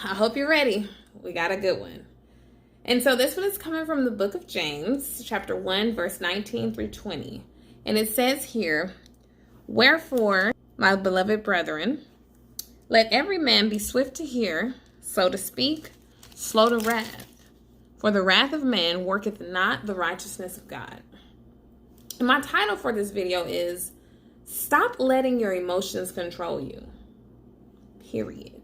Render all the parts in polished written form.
I hope you're ready. We got a good one. And so this one is coming from the book of James, chapter 1, verse 19 through 20. And it says here, "Wherefore, my beloved brethren, let every man be swift to hear, slow to speak, slow to wrath. For the wrath of man worketh not the righteousness of God." And my title for this video is, Stop Letting Your Emotions Control You. Period.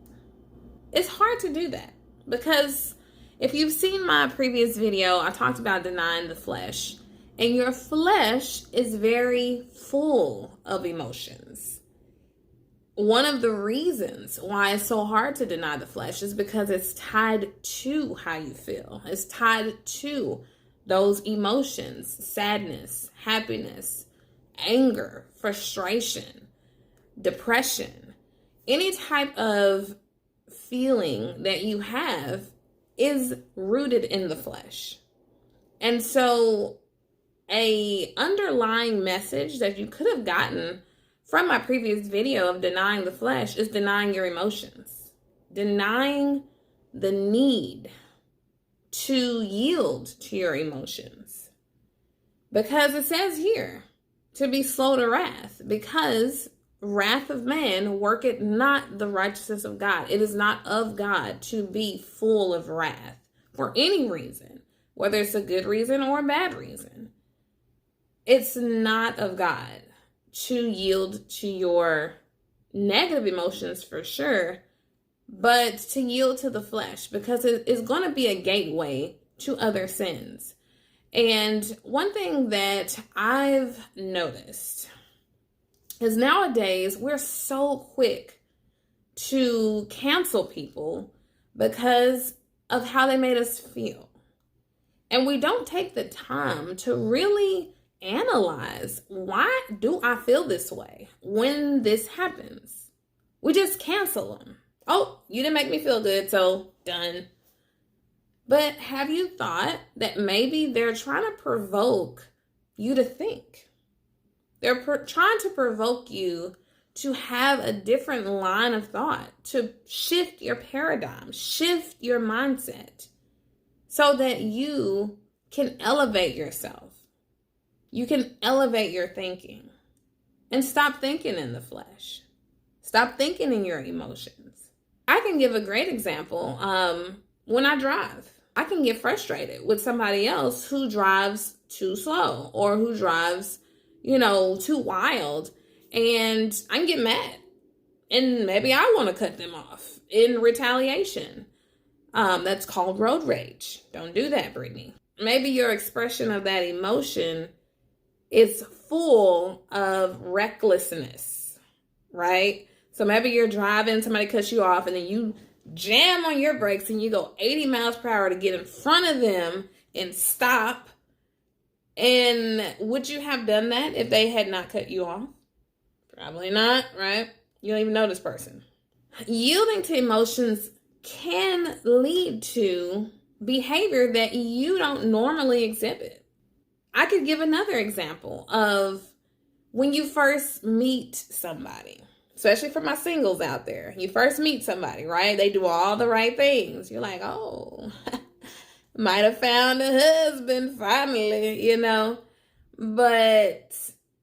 It's hard to do that because if you've seen my previous video, I talked about denying the flesh. And your flesh is very full of emotions. One of the reasons why it's so hard to deny the flesh is because it's tied to how you feel. It's tied to those emotions: sadness, happiness, anger, frustration, depression. Any type of feeling that you have is rooted in the flesh. And so a underlying message that you could have gotten from my previous video of denying the flesh is denying your emotions, denying the need to yield to your emotions. Because it says here to be slow to wrath, because wrath of man worketh not the righteousness of God. It is not of God to be full of wrath for any reason, whether it's a good reason or a bad reason. It's not of God to yield to your negative emotions for sure, but to yield to the flesh, because it is going to be a gateway to other sins. And one thing that I've noticed is nowadays we're so quick to cancel people because of how they made us feel. And we don't take the time to really analyze, why do I feel this way when this happens? We just cancel them. Oh, you didn't make me feel good, so done. But have you thought that maybe they're trying to provoke you to think? They're trying to provoke you to have a different line of thought, to shift your paradigm, shift your mindset, so that you can elevate yourself. You can elevate your thinking and stop thinking in the flesh. Stop thinking in your emotions. I can give a great example. When I drive, I can get frustrated with somebody else who drives too slow or who drives, too wild, and I can get mad. And maybe I want to cut them off in retaliation. That's called road rage. Don't do that, Brittany. Maybe your expression of that emotion is full of recklessness, right? So maybe you're driving, somebody cuts you off, and then you jam on your brakes and you go 80 miles per hour to get in front of them and stop. And would you have done that if they had not cut you off? Probably not, right? You don't even know this person. Yielding to emotions can lead to behavior that you don't normally exhibit. I could give another example of when you first meet somebody, especially for my singles out there. You first meet somebody, right? They do all the right things. You're like, oh, might have found a husband finally, But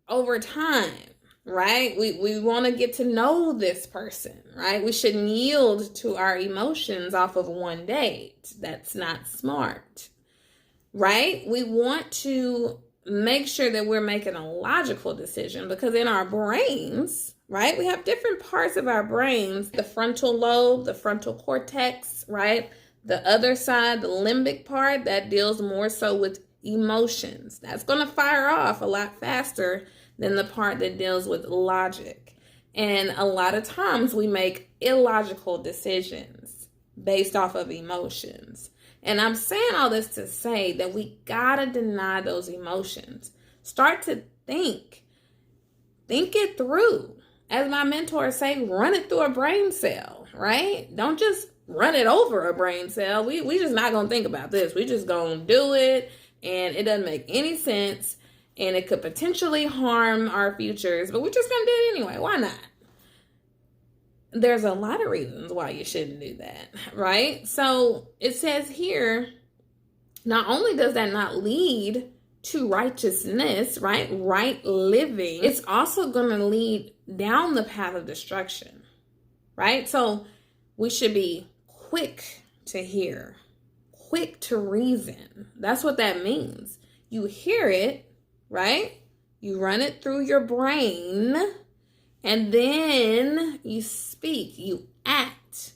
over time, right? We want to get to know this person, right? We shouldn't yield to our emotions off of one date. That's not smart, right? We want to make sure that we're making a logical decision, because in our brains, right, we have different parts of our brains: the frontal lobe, the frontal cortex, right? The other side, the limbic part, that deals more so with emotions. That's going to fire off a lot faster than the part that deals with logic. And a lot of times we make illogical decisions based off of emotions. And I'm saying all this to say that we gotta deny those emotions. Start to think. Think it through. As my mentors say, run it through a brain cell, right? Don't just run it over a brain cell. We just not gonna think about this. We just gonna do it, and it doesn't make any sense, and it could potentially harm our futures, but we're just gonna do it anyway. Why not? there's a lot of reasons why you shouldn't do that, right? So it says here, not only does that not lead to righteousness, right? Right living, it's also going to lead down the path of destruction, right? So we should be quick to hear, quick to reason. That's what that means. You hear it, right? You run it through your brain, and then you speak, you act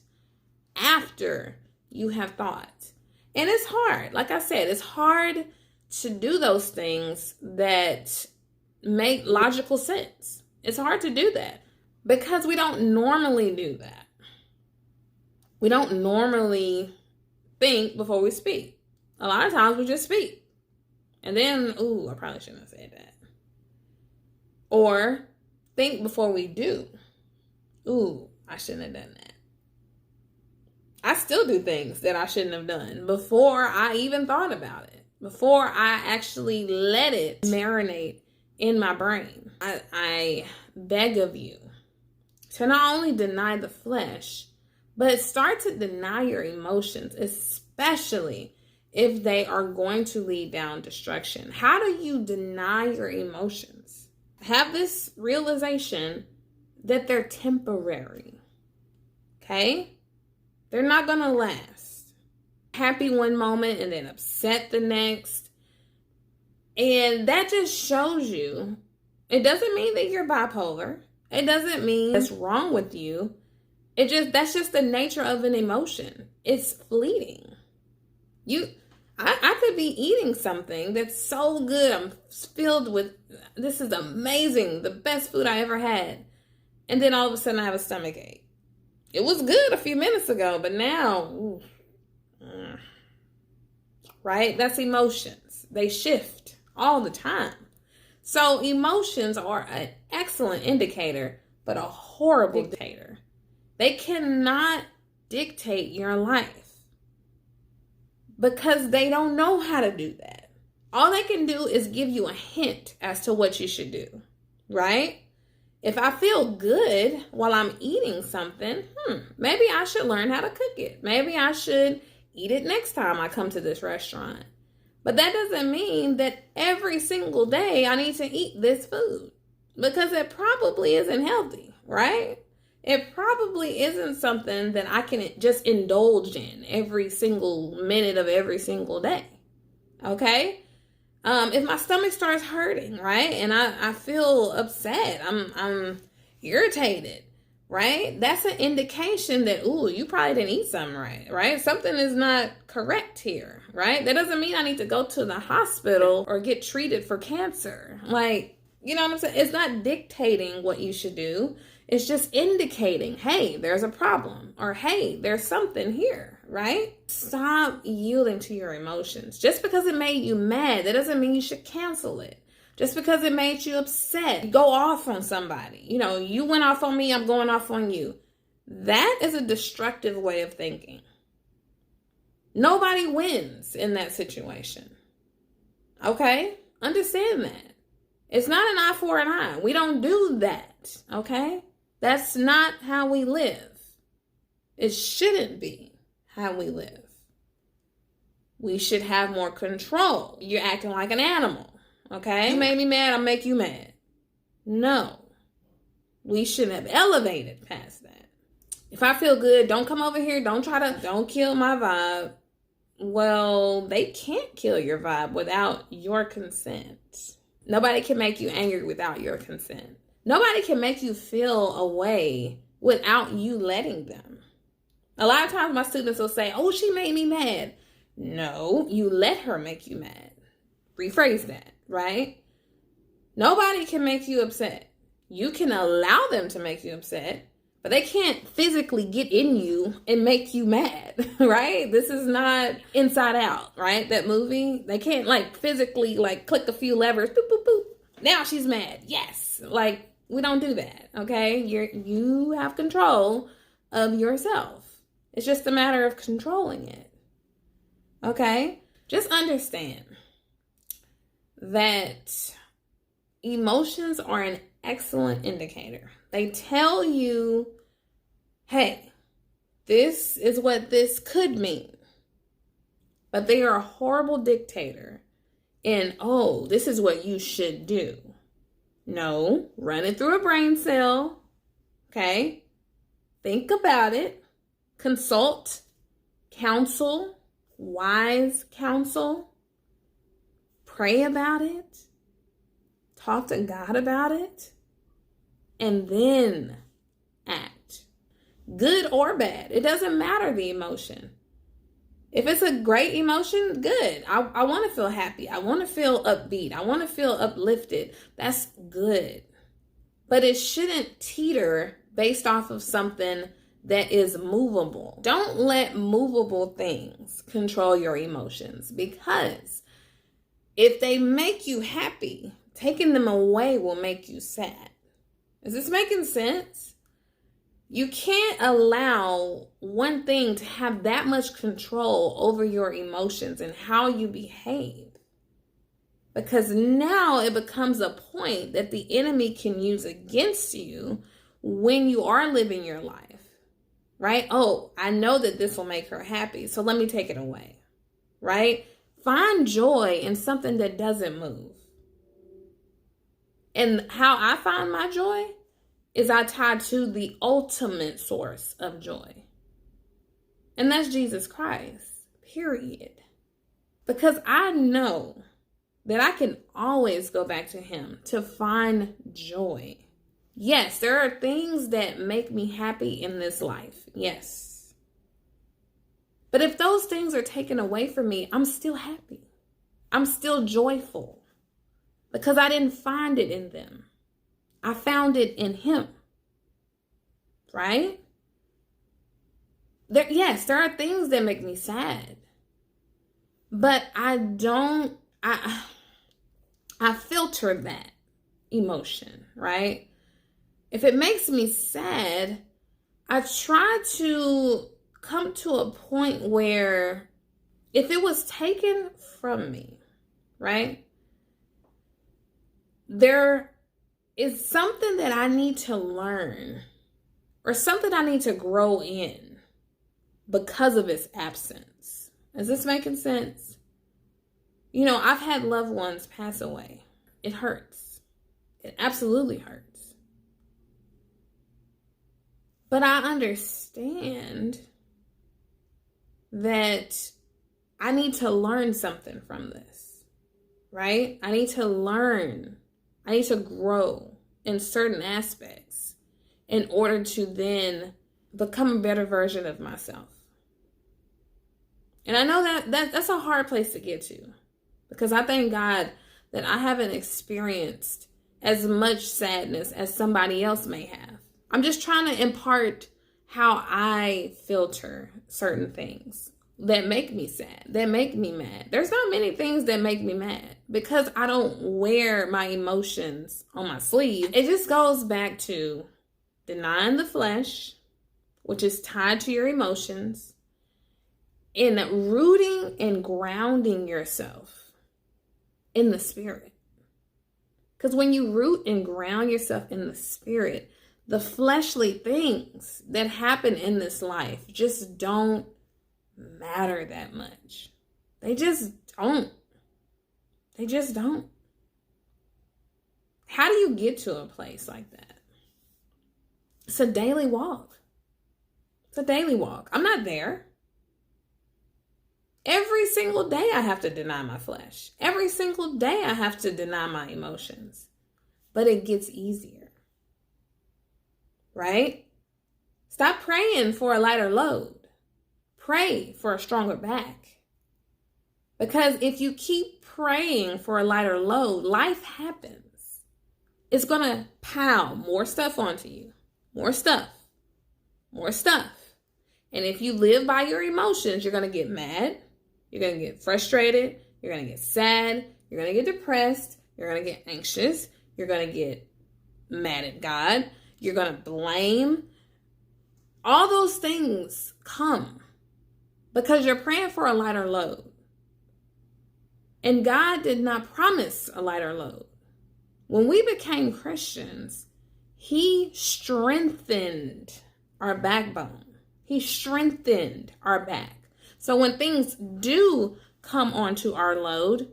after you have thought. And it's hard. Like I said, it's hard to do those things that make logical sense. It's hard to do that because we don't normally do that. We don't normally think before we speak. A lot of times we just speak. And then, ooh, I probably shouldn't have said that. Or think before we do. Ooh, I shouldn't have done that. I still do things that I shouldn't have done before I even thought about it, before I actually let it marinate in my brain. I beg of you to not only deny the flesh, but start to deny your emotions, especially if they are going to lead down destruction. How do you deny your emotions? Have this realization that they're temporary, okay? They're not going to last. Happy one moment and then upset the next. And that just shows you, it doesn't mean that you're bipolar. It doesn't mean what's wrong with you. That's just the nature of an emotion. It's fleeting. I could be eating something that's so good. I'm filled with, this is amazing, the best food I ever had. And then all of a sudden I have a stomach ache. It was good a few minutes ago, but now, right? That's emotions. They shift all the time. So emotions are an excellent indicator, but a horrible dictator. They cannot dictate your life because they don't know how to do that. All they can do is give you a hint as to what you should do, right? If I feel good while I'm eating something, maybe I should learn how to cook it. Maybe I should eat it next time I come to this restaurant. But that doesn't mean that every single day I need to eat this food because it probably isn't healthy, right? It probably isn't something that I can just indulge in every single minute of every single day, okay? If my stomach starts hurting, right, and I feel upset, I'm irritated, right? That's an indication that, ooh, you probably didn't eat something right? Something is not correct here, right? That doesn't mean I need to go to the hospital or get treated for cancer. Like, you know what I'm saying? It's not dictating what you should do. It's just indicating, hey, there's a problem, or hey, there's something here, right? Stop yielding to your emotions. Just because it made you mad, that doesn't mean you should cancel it. Just because it made you upset, go off on somebody. You know, you went off on me, I'm going off on you. That is a destructive way of thinking. Nobody wins in that situation. Okay? Understand that. It's not an eye for an eye. We don't do that. Okay? That's not how we live. It shouldn't be how we live. We should have more control. You're acting like an animal, okay? You made me mad, I'll make you mad. No. We should have elevated past that. If I feel good, don't come over here, don't kill my vibe. Well, they can't kill your vibe without your consent. Nobody can make you angry without your consent. Nobody can make you feel a way without you letting them. A lot of times my students will say, oh, she made me mad. No, you let her make you mad. Rephrase that, right? Nobody can make you upset. You can allow them to make you upset, but they can't physically get in you and make you mad, right? This is not Inside Out, right? That movie. They can't physically click a few levers, boop, boop, boop. Now she's mad. Yes. We don't do that, okay? You have control of yourself. It's just a matter of controlling it, okay? Just understand that emotions are an excellent indicator. They tell you hey, this is what this could mean. But they are a horrible dictator. And, oh, this is what you should do. No, run it through a brain cell. Okay? Think about it. Consult. Counsel. Wise counsel. Pray about it. Talk to God about it. And then act. Good or bad. It doesn't matter the emotion. If it's a great emotion, good. I want to feel happy. I want to feel upbeat. I want to feel uplifted. That's good. But it shouldn't teeter based off of something that is movable. Don't let movable things control your emotions, because if they make you happy, taking them away will make you sad. Is this making sense? You can't allow one thing to have that much control over your emotions and how you behave. Because now it becomes a point that the enemy can use against you when you are living your life, right? Oh, I know that this will make her happy, so let me take it away, right? Find joy in something that doesn't move. And how I find my joy is I tie to the ultimate source of joy. And that's Jesus Christ, period. Because I know that I can always go back to him to find joy. Yes, there are things that make me happy in this life. Yes. But if those things are taken away from me, I'm still happy. I'm still joyful because I didn't find it in them. I found it in him, right? Yes, there are things that make me sad, but I filter that emotion, right? If it makes me sad, I try to come to a point where if it was taken from me, right? There is something that I need to learn or something I need to grow in because of its absence. Is this making sense? You know, I've had loved ones pass away. It hurts. It absolutely hurts. But I understand that I need to learn something from this, right? I need to learn. I need to grow in certain aspects in order to then become a better version of myself. And I know that's a hard place to get to, because I thank God that I haven't experienced as much sadness as somebody else may have. I'm just trying to impart how I filter certain things that make me sad, that make me mad. There's not many things that make me mad because I don't wear my emotions on my sleeve. It just goes back to denying the flesh, which is tied to your emotions, and rooting and grounding yourself in the spirit. Because when you root and ground yourself in the spirit, the fleshly things that happen in this life just don't matter that much. They just don't. They just don't. How do you get to a place like that? It's a daily walk. It's a daily walk. I'm not there. Every single day I have to deny my flesh. Every single day I have to deny my emotions. But it gets easier. Right? Stop praying for a lighter load. Pray for a stronger back. Because if you keep praying for a lighter load, life happens. It's going to pile more stuff onto you. More stuff. More stuff. And if you live by your emotions, you're going to get mad. You're going to get frustrated. You're going to get sad. You're going to get depressed. You're going to get anxious. You're going to get mad at God. You're going to blame. All those things come because you're praying for a lighter load. And God did not promise a lighter load. When we became Christians, He strengthened our backbone. He strengthened our back. So when things do come onto our load,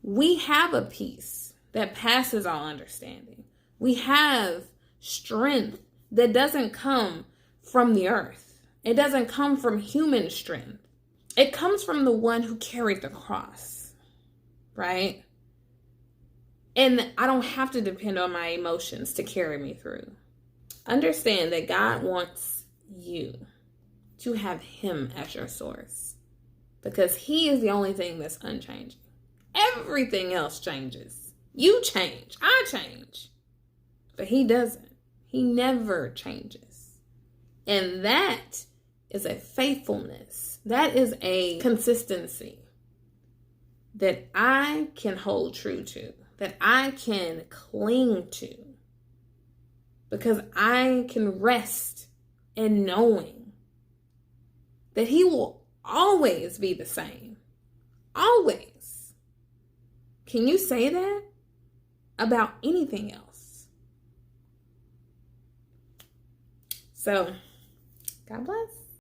we have a peace that passes all understanding. We have strength that doesn't come from the earth. It doesn't come from human strength. It comes from the one who carried the cross, right? And I don't have to depend on my emotions to carry me through. Understand that God wants you to have him as your source, because he is the only thing that's unchanging. Everything else changes. You change. I change. But he doesn't. He never changes. And that is a faithfulness. That is a consistency that I can hold true to, that I can cling to, because I can rest in knowing that he will always be the same. Always. Can you say that about anything else? So, God bless.